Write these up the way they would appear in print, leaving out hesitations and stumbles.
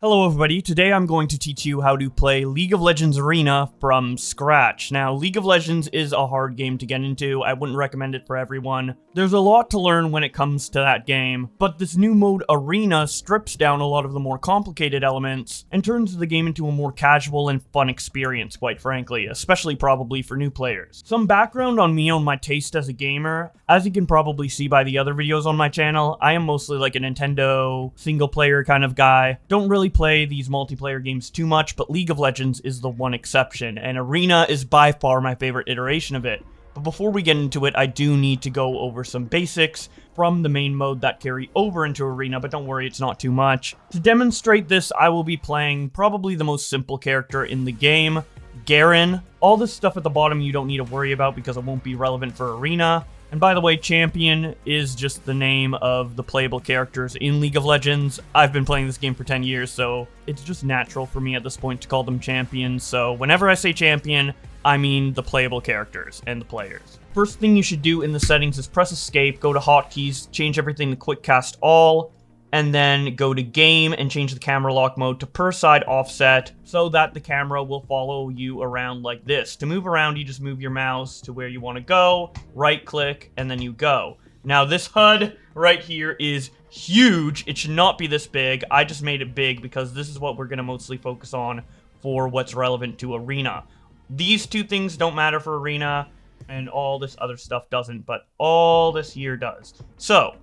Hello everybody, today I'm going to teach you how to play League of Legends Arena from scratch. Now, League of Legends is a hard game to get into. I wouldn't recommend it for everyone. There's a lot to learn when it comes to that game, but this new mode Arena strips down a lot of the more complicated elements and turns the game into a more casual and fun experience, quite frankly, especially probably for new players. Some background on me on my taste as a gamer. As you can probably see by the other videos on my channel, I am mostly like a Nintendo single-player kind of guy. Don't really play these multiplayer games too much, but League of Legends is the one exception, and Arena is by far my favorite iteration of it. But before we get into it, I do need to go over some basics from the main mode that carry over into Arena, but don't worry, it's not too much. To demonstrate this, I will be playing probably the most simple character in the game, Garen. All this stuff at the bottom you don't need to worry about because it won't be relevant for Arena. And by the way, Champion is just the name of the playable characters in League of Legends. I've been playing this game for 10 years, so it's just natural for me at this point to call them champions. So whenever I say champion, I mean the playable characters and the players. First thing you should do in the settings is press escape, go to hotkeys, change everything to quick cast all, and then go to game and change the camera lock mode to per side offset so that the camera will follow you around like this. To move around, you just move your mouse to where you want to go, right click, and then you go. Now this HUD right here is huge. It should not be this big. I just made it big because this is what we're going to mostly focus on for what's relevant to Arena. These two things don't matter for Arena, and all this other stuff doesn't, but all this here does. So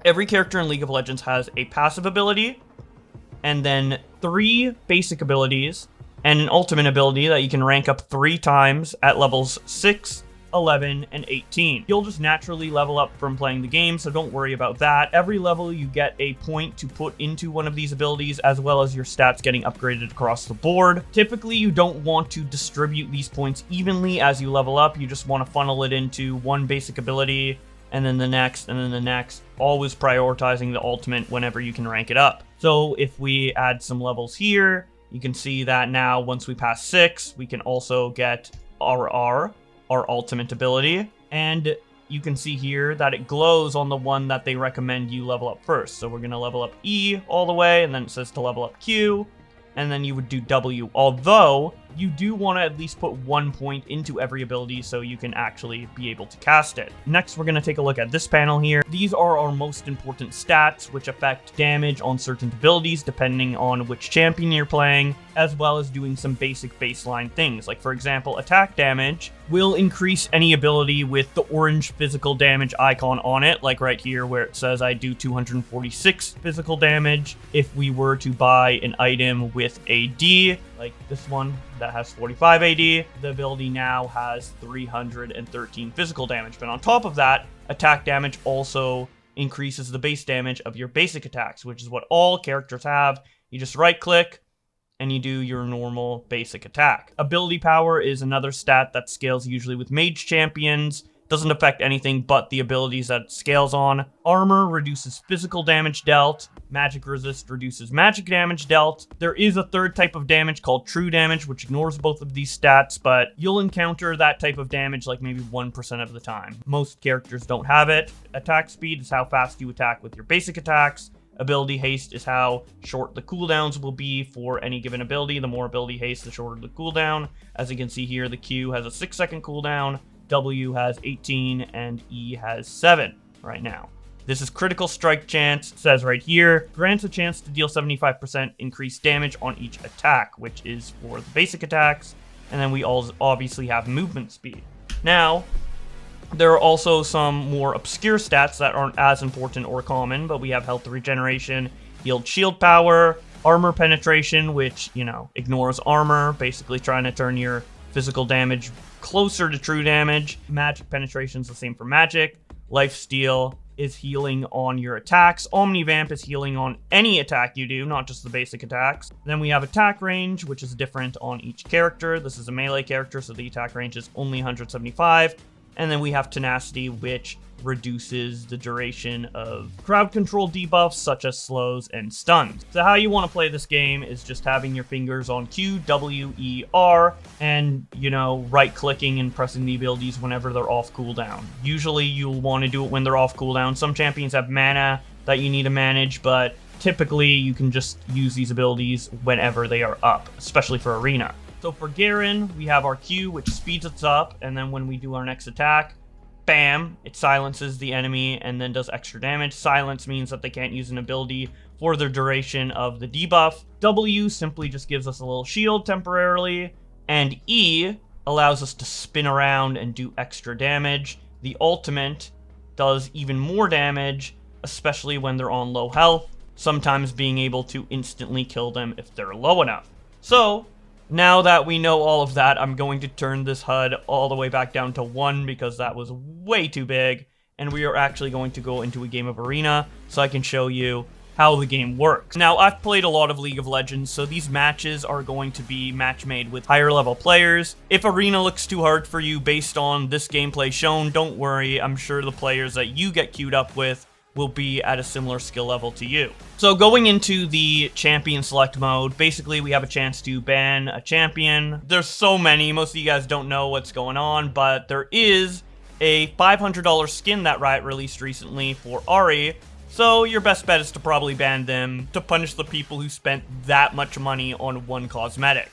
every character in League of Legends has a passive ability, and then 3 basic abilities, and an ultimate ability that you can rank up 3 times at levels 6, 11, and 18. You'll just naturally level up from playing the game, so don't worry about that. Every level you get a point to put into one of these abilities, as well as your stats getting upgraded across the board. Typically, you don't want to distribute these points evenly as you level up. You just want to funnel it into one basic ability, and then the next, and then the next, always prioritizing the ultimate whenever you can rank it up. So if we add some levels here, you can see that now once we pass 6, we can also get our ultimate ability. And you can see here that it glows on the one that they recommend you level up first. So we're going to level up E all the way, and then it says to level up Q, and then you would do W. Although you do want to at least put 1 point into every ability so you can actually be able to cast it. Next, we're going to take a look at this panel here. These are our most important stats, which affect damage on certain abilities depending on which champion you're playing, as well as doing some basic baseline things. Like, for example, attack damage will increase any ability with the orange physical damage icon on it, like right here where it says I do 246 physical damage. If we were to buy an item with AD, like this one that has 45 AD, the ability now has 313 physical damage. But on top of that, attack damage also increases the base damage of your basic attacks, which is what all characters have. You just right click and you do your normal basic attack. Ability power is another stat that scales usually with mage champions. Doesn't affect anything but the abilities that it scales on. Armor reduces physical damage dealt. Magic resist reduces magic damage dealt. There is a third type of damage called true damage, which ignores both of these stats, but you'll encounter that type of damage like maybe 1% of the time. Most characters don't have it. Attack speed is how fast you attack with your basic attacks. Ability haste is how short the cooldowns will be for any given ability. The more ability haste, the shorter the cooldown. As you can see here, the Q has a 6-second cooldown. W has 18, and E has 7 right now. This is critical strike chance. It says right here, grants a chance to deal 75% increased damage on each attack, which is for the basic attacks. And then we all obviously have movement speed. Now, there are also some more obscure stats that aren't as important or common, but we have health regeneration, healed shield power, armor penetration, which, ignores armor, basically trying to turn your physical damage closer to true damage. Magic penetration is the same for magic. Lifesteal is healing on your attacks. Omnivamp is healing on any attack you do, not just the basic attacks. Then we have attack range, which is different on each character. This is a melee character, so the attack range is only 175. And then we have tenacity, which reduces the duration of crowd control debuffs such as slows and stuns. So how you want to play this game is just having your fingers on Q, W, E, R, and, right clicking and pressing the abilities whenever they're off cooldown. Usually you'll want to do it when they're off cooldown. Some champions have mana that you need to manage, but typically you can just use these abilities whenever they are up, especially for Arena. So for Garen, we have our Q, which speeds us up, and then when we do our next attack, bam, it silences the enemy and then does extra damage. Silence means that they can't use an ability for the duration of the debuff. W simply just gives us a little shield temporarily, and E allows us to spin around and do extra damage. The ultimate does even more damage, especially when they're on low health, sometimes being able to instantly kill them if they're low enough. So, now that we know all of that, I'm going to turn this HUD all the way back down to 1 because that was way too big, and we are actually going to go into a game of Arena so I can show you how the game works. Now, I've played a lot of League of Legends, so these matches are going to be match made with higher level players. If Arena looks too hard for you based on this gameplay shown, don't worry. I'm sure the players that you get queued up with will be at a similar skill level to you. So going into the champion select mode, basically we have a chance to ban a champion. There's so many, most of you guys don't know what's going on, but there is a $500 skin that Riot released recently for Ahri. So your best bet is to probably ban them to punish the people who spent that much money on one cosmetic.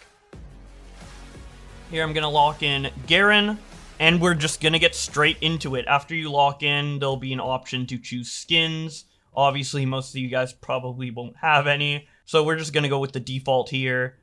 Here I'm gonna lock in Garen, and we're just gonna get straight into it. After you lock in, there'll be an option to choose skins. Obviously, most of you guys probably won't have any, so we're just gonna go with the default here.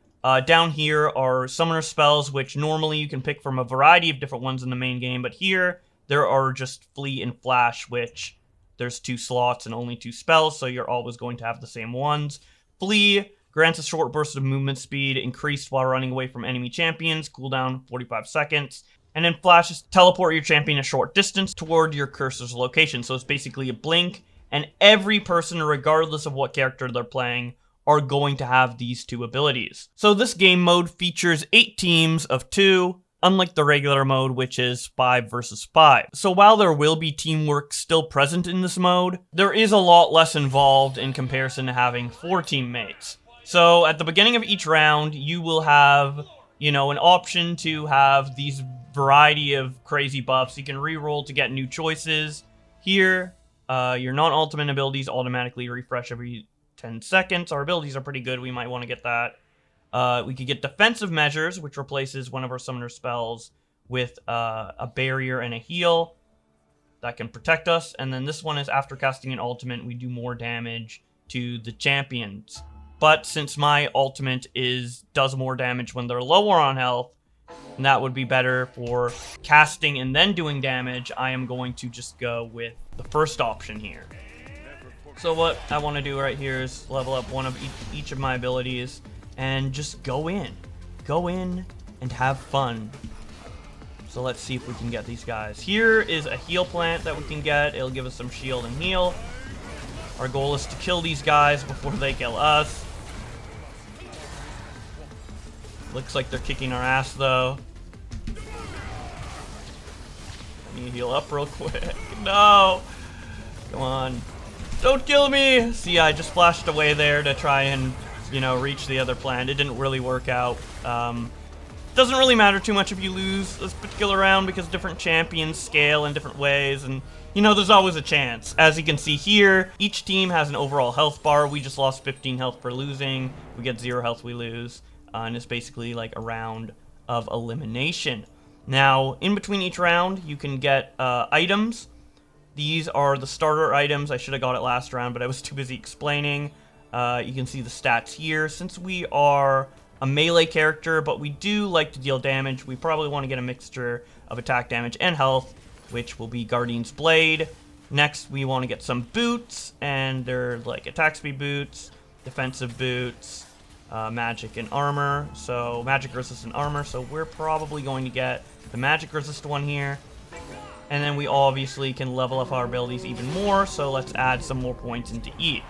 Down here are summoner spells, which normally you can pick from a variety of different ones in the main game, but here there are just Flee and Flash, which there's 2 slots and only 2 spells, so you're always going to have the same ones. Flee grants a short burst of movement speed, increased while running away from enemy champions, cooldown 45 seconds. And then Flash is teleport your champion a short distance toward your cursor's location. So it's basically a blink, and every person, regardless of what character they're playing, are going to have these 2 abilities. So this game mode features 8 teams of 2, unlike the regular mode, which is 5 versus 5. So while there will be teamwork still present in this mode, there is a lot less involved in comparison to having 4 teammates. So at the beginning of each round, you will have, an option to have these variety of crazy buffs. You can reroll to get new choices. Here, your non-ultimate abilities automatically refresh every 10 seconds. Our abilities are pretty good. We might want to get that. We could get defensive measures, which replaces one of our summoner spells with a barrier and a heal that can protect us. And then this one is after casting an ultimate, we do more damage to the champions. But since my ultimate does more damage when they're lower on health, and that would be better for casting and then doing damage, I am going to just go with the first option here. So what I want to do right here is level up one of each of my abilities and just go in and have fun. So let's see if we can get these guys. Here is a heal plant that we can get. It'll give us some shield and heal. Our goal is to kill these guys before they kill us. Looks like they're kicking our ass though. I need to heal up real quick. No! Come on. Don't kill me! See, I just flashed away there to try and, reach the other plant. It didn't really work out. Doesn't really matter too much if you lose this particular round because different champions scale in different ways, and there's always a chance. As you can see here, each team has an overall health bar. We just lost 15 health for losing. We get 0 health, we lose. And it's basically like a round of elimination. Now, in between each round, you can get items. These are the starter items. I should have got it last round, but I was too busy explaining. You can see the stats here. Since we are a melee character, but we do like to deal damage, we probably want to get a mixture of attack damage and health, which will be Guardian's Blade. Next, we want to get some boots, and they're like attack speed boots, defensive boots, magic and armor. So magic resistant armor, so we're probably going to get the magic resistant one here. And then we obviously can level up our abilities even more, so let's add some more points into E.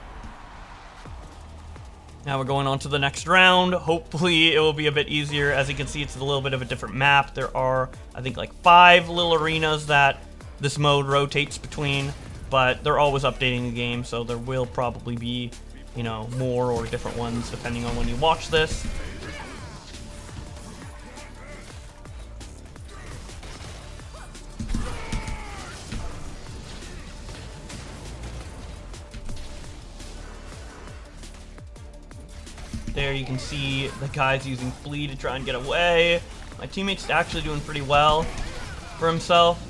Now we're going on to the next round. Hopefully it will be a bit easier. As you can see, it's a little bit of a different map. There are, I think, like 5 little arenas that this mode rotates between, but they're always updating the game, so there will probably be, more or different ones depending on when you watch this. there you can see the guys using Flea to try and get away. My teammate's actually doing pretty well for himself.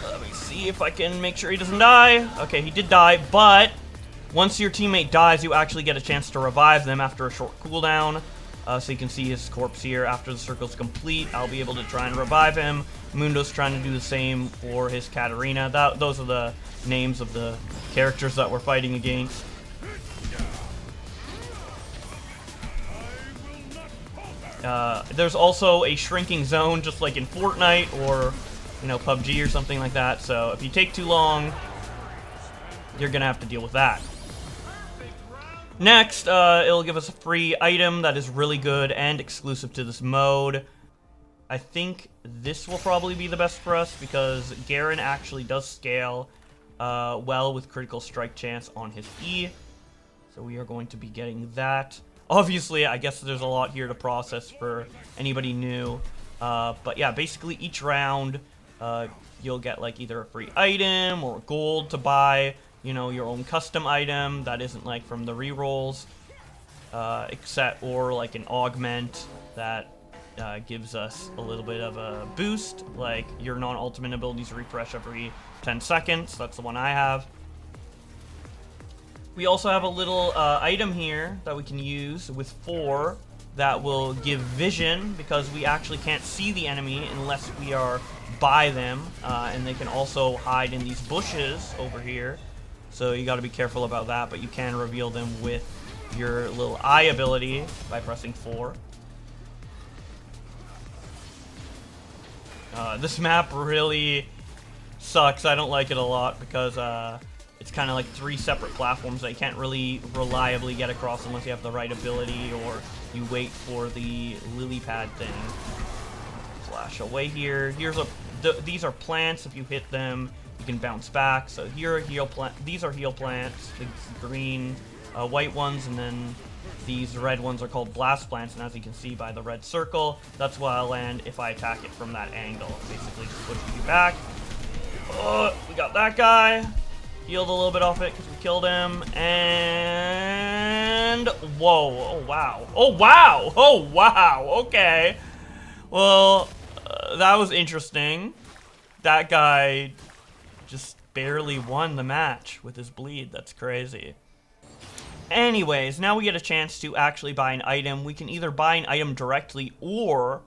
Let me see if I can make sure he doesn't die. Okay, he did die, but once your teammate dies, you actually get a chance to revive them after a short cooldown. So you can see his corpse here. After the circle's complete, I'll be able to try and revive him. Mundo's trying to do the same for his Katarina. Those are the names of the characters that we're fighting against. There's also a shrinking zone, just like in Fortnite or, you know, PUBG or something like that. So if you take too long, you're gonna have to deal with that. Next, it'll give us a free item that is really good and exclusive to this mode. I think this will probably be the best for us because Garen actually does scale well with critical strike chance on his E. So we are going to be getting that. Obviously, I guess there's a lot here to process for anybody new. But yeah, basically each round, you'll get like either a free item or gold to buy, you know, your own custom item that isn't like from the rerolls, except or like an augment that gives us a little bit of a boost, like your non-ultimate abilities refresh every 10 seconds. That's the one I have. We also have a little item here that we can use with 4 that will give vision, because we actually can't see the enemy unless we are by them, and they can also hide in these bushes over here. So you got to be careful about that, but you can reveal them with your little eye ability by pressing 4. This map really sucks. I don't like it a lot because it's kind of like 3 separate platforms that you can't really reliably get across unless you have the right ability or you wait for the lily pad thing. Flash away here. These are plants. If you hit them, you can bounce back. So here are heal plant. These are heal plants. The green, white ones, and then these red ones are called blast plants. And as you can see by the red circle, that's where I'll land if I attack it from that angle. Basically, just pushes you back. Oh, we got that guy. Healed a little bit off it because we killed him. And whoa! Oh wow! Oh wow! Oh wow! Okay. Well, that was interesting. That guy just barely won the match with his bleed. That's crazy. Anyways, now we get a chance to actually buy an item. We can either buy an item directly or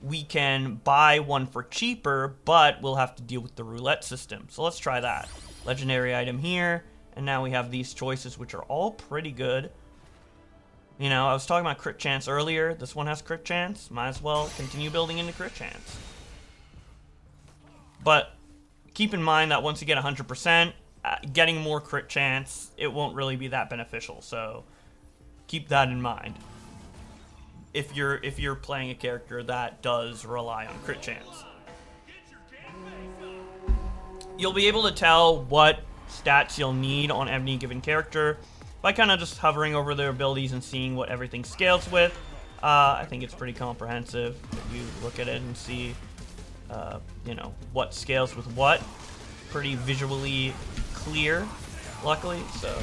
we can buy one for cheaper, but we'll have to deal with the roulette system. So let's try that. Legendary item here, and now we have these choices, which are all pretty good. You know, I was talking about crit chance earlier. This one has crit chance. Might as well continue building into crit chance. But keep in mind that once you get 100%, getting more crit chance, it won't really be that beneficial. So keep that in mind if you're playing a character that does rely on crit chance. You'll be able to tell what stats you'll need on any given character by kind of just hovering over their abilities and seeing what everything scales with. I think it's pretty comprehensive if you look at it and see, you know, what scales with what. Pretty visually clear, luckily, so.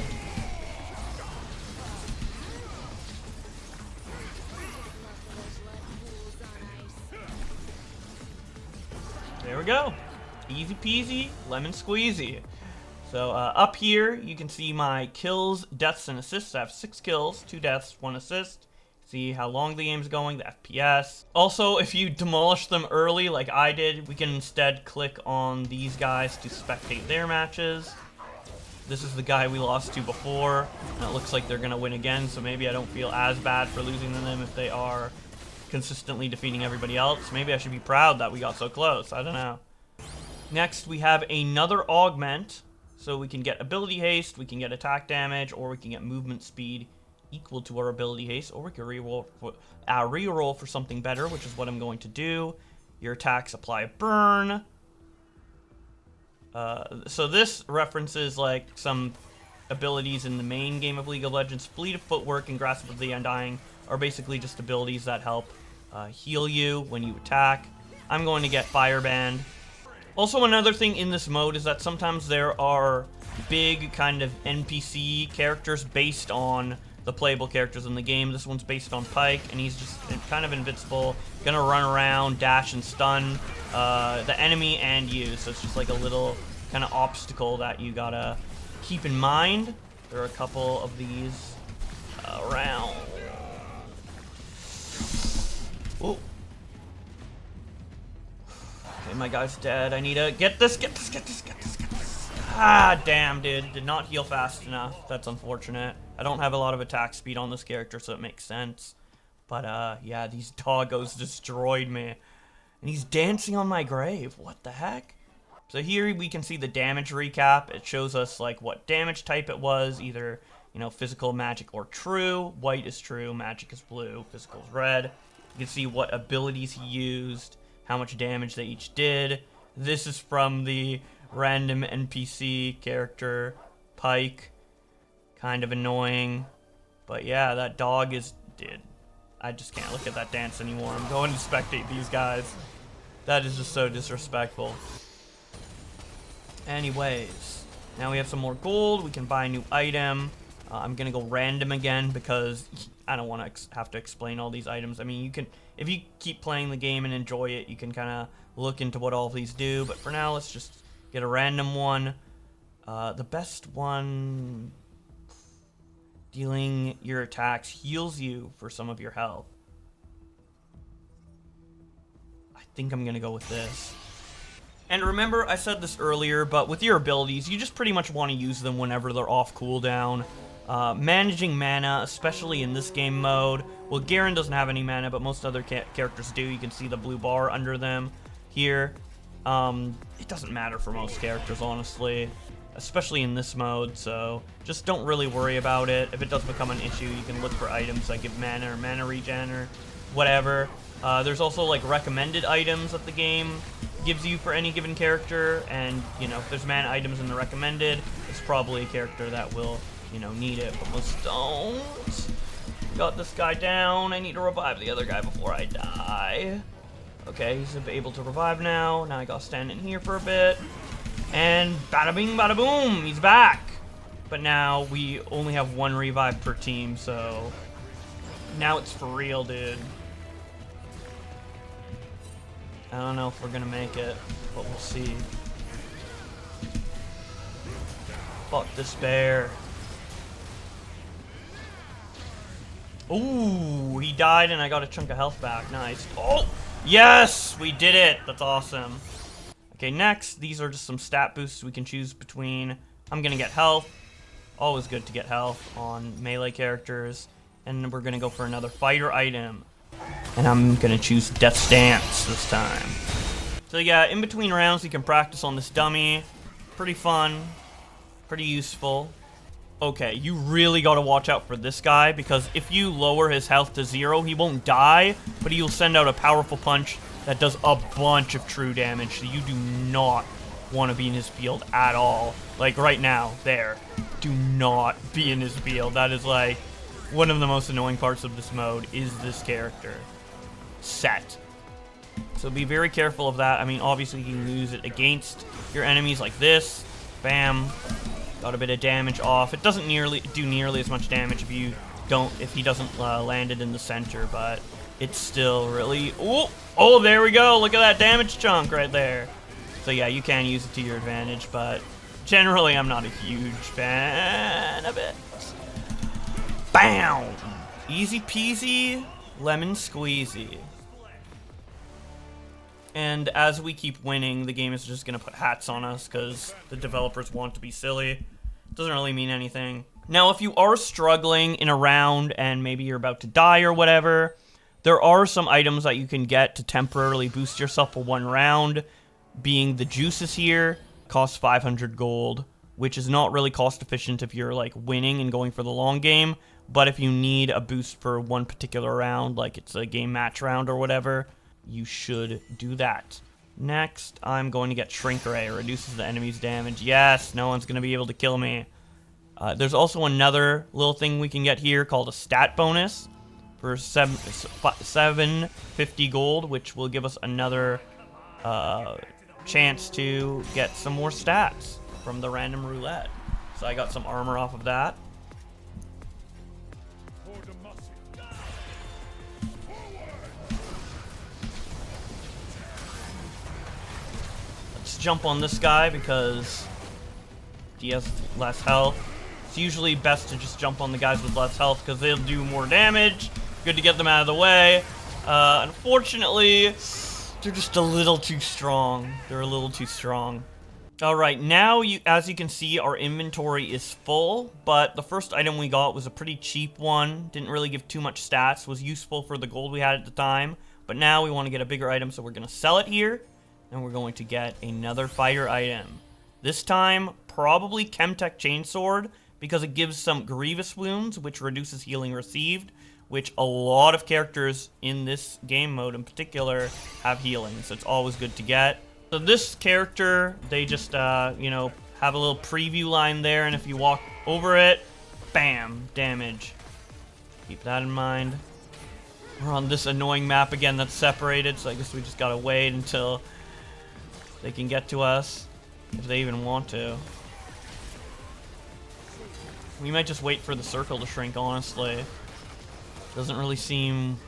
There we go. Easy peasy, lemon squeezy. So up here, you can see my kills, deaths, and assists. I have 6 kills, 2 deaths, 1 assist. See how long the game's going, the FPS. Also, if you demolish them early, like I did, we can instead click on these guys to spectate their matches. This is the guy we lost to before, and it looks like they're gonna win again, so maybe I don't feel as bad for losing to them if they are consistently defeating everybody else. Maybe I should be proud that we got so close, I don't know. Next, we have another augment. So we can get ability haste, we can get attack damage, or we can get movement speed equal to our ability haste, or we can reroll for something better, which is what I'm going to do. Your attacks apply a burn. So this references like some abilities in the main game of League of Legends. Fleet of Footwork and Grasp of the Undying are basically just abilities that help heal you when you attack. I'm going to get Fireband. Also, another thing in this mode is that sometimes there are big kind of NPC characters based on the playable characters in the game. This one's based on Pyke, and he's just kind of invincible. Gonna run around, dash, and stun the enemy and you. So it's just like a little kind of obstacle that you gotta keep in mind. There are a couple of these around. Oh. Okay, my guy's dead. I need to get this. Ah, damn, dude. Did not heal fast enough. That's unfortunate. I don't have a lot of attack speed on this character, so it makes sense. But, yeah, these doggos destroyed me. And he's dancing on my grave. What the heck? So here we can see the damage recap. It shows us, like, what damage type it was. Either, you know, physical, magic, or true. White is true, magic is blue, physical is red. You can see what abilities he used, how much damage they each did. This is from the random NPC character, Pyke. Kind of annoying. But yeah, that dog is dead. I just can't look at that dance anymore. I'm going to spectate these guys. That is just so disrespectful. Anyways, now we have some more gold. We can buy a new item. I'm gonna go random again because I don't want to have to explain all these items. I mean, you can, if you keep playing the game and enjoy it, you can kind of look into what all of these do. But for now, let's just get a random one. The best one, dealing your attacks, heals you for some of your health. I think I'm gonna go with this. And remember, I said this earlier, but with your abilities, you just pretty much want to use them whenever they're off cooldown. Managing mana, especially in this game mode. Well, Garen doesn't have any mana, but most other characters do. You can see the blue bar under them here. It doesn't matter for most characters, honestly, especially in this mode, so just don't really worry about it. If it does become an issue, you can look for items that give mana or mana regen or whatever. There's also like recommended items that the game gives you for any given character, and you know, if there's mana items in the recommended, it's probably a character that will, you know, need it, but most don't. Got this guy down. I need to revive the other guy before I die. Okay, he's able to revive now. Now I gotta stand in here for a bit. And bada bing, bada boom, he's back. But now we only have one revive per team, so now it's for real, dude. I don't know if we're gonna make it, but we'll see. Fuck this bear. Ooh, he died and I got a chunk of health back. Nice. Oh, yes, we did it. That's awesome. Okay, next, these are just some stat boosts we can choose between. I'm gonna get health. Always good to get health on melee characters. And we're gonna go for another fighter item. And I'm gonna choose Death's Dance this time. So yeah, in between rounds, you can practice on this dummy. Pretty fun, pretty useful. Okay, you really gotta watch out for this guy, because if you lower his health to 0, he won't die, but he'll send out a powerful punch that does a bunch of true damage, so you do not want to be in his field at all. Like right now, there. Do not be in his field. That is like one of the most annoying parts of this mode is this character set. So be very careful of that. I mean, obviously you can use it against your enemies like this. Bam. Got a bit of damage off. It doesn't do nearly as much damage if he doesn't land it in the center, but it's still really... Oh, there we go. Look at that damage chunk right there. So yeah, you can use it to your advantage, but generally I'm not a huge fan of it. Bam! Easy peasy, lemon squeezy. And as we keep winning, the game is just going to put hats on us because the developers want to be silly. Doesn't really mean anything. Now, if you are struggling in a round and maybe you're about to die or whatever, there are some items that you can get to temporarily boost yourself for one round, being the juices here. Cost 500 gold, which is not really cost efficient if you're like winning and going for the long game, but if you need a boost for one particular round, like it's a game match round or whatever, you should do that. Next, I'm going to get Shrink Ray. It reduces the enemy's damage. Yes, no one's going to be able to kill me. There's also another little thing we can get here called a stat bonus for 750 gold, which will give us another chance to get some more stats from the random roulette. So I got some armor off of that. jump on this guy because he has less health. It's usually best to just jump on the guys with less health because they'll do more damage. Good to get them out of the way. Unfortunately, they're just a little too strong. They're a little too strong. Alright, now, as you can see, our inventory is full, but the first item we got was a pretty cheap one. Didn't really give too much stats, was useful for the gold we had at the time, but now we want to get a bigger item, so we're going to sell it here, and we're going to get another fighter item. This time, probably Chemtech Chainsword, because it gives some grievous wounds, which reduces healing received, which a lot of characters in this game mode in particular have healing, so it's always good to get. So this character, they just, you know, have a little preview line there, and if you walk over it, bam, damage. Keep that in mind. We're on this annoying map again that's separated, so I guess we just gotta wait until they can get to us, if they even want to. We might just wait for the circle to shrink, honestly. Doesn't really seem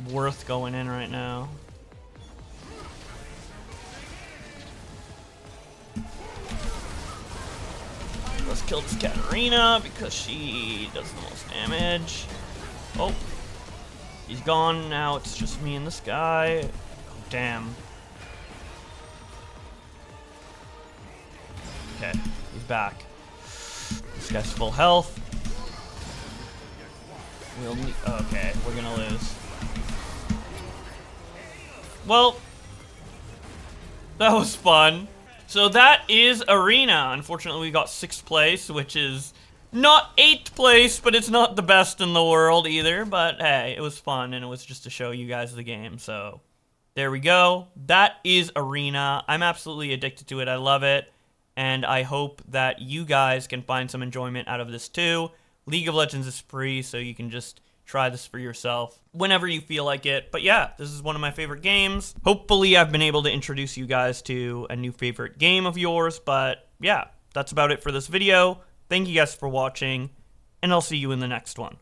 worth going in right now. Let's kill this Katarina because she does the most damage. Oh, he's gone. Now it's just me and this guy. Oh, damn. Okay, he's back. This guy's full health. We'll need, okay, we're gonna lose. Well, that was fun. So that is Arena. Unfortunately, we got 6th place, which is not 8th place, but it's not the best in the world either. But hey, it was fun, and it was just to show you guys the game. So there we go. That is Arena. I'm absolutely addicted to it. I love it. And I hope that you guys can find some enjoyment out of this too. League of Legends is free, so you can just try this for yourself whenever you feel like it. But yeah, this is one of my favorite games. Hopefully I've been able to introduce you guys to a new favorite game of yours. But yeah, that's about it for this video. Thank you guys for watching, and I'll see you in the next one.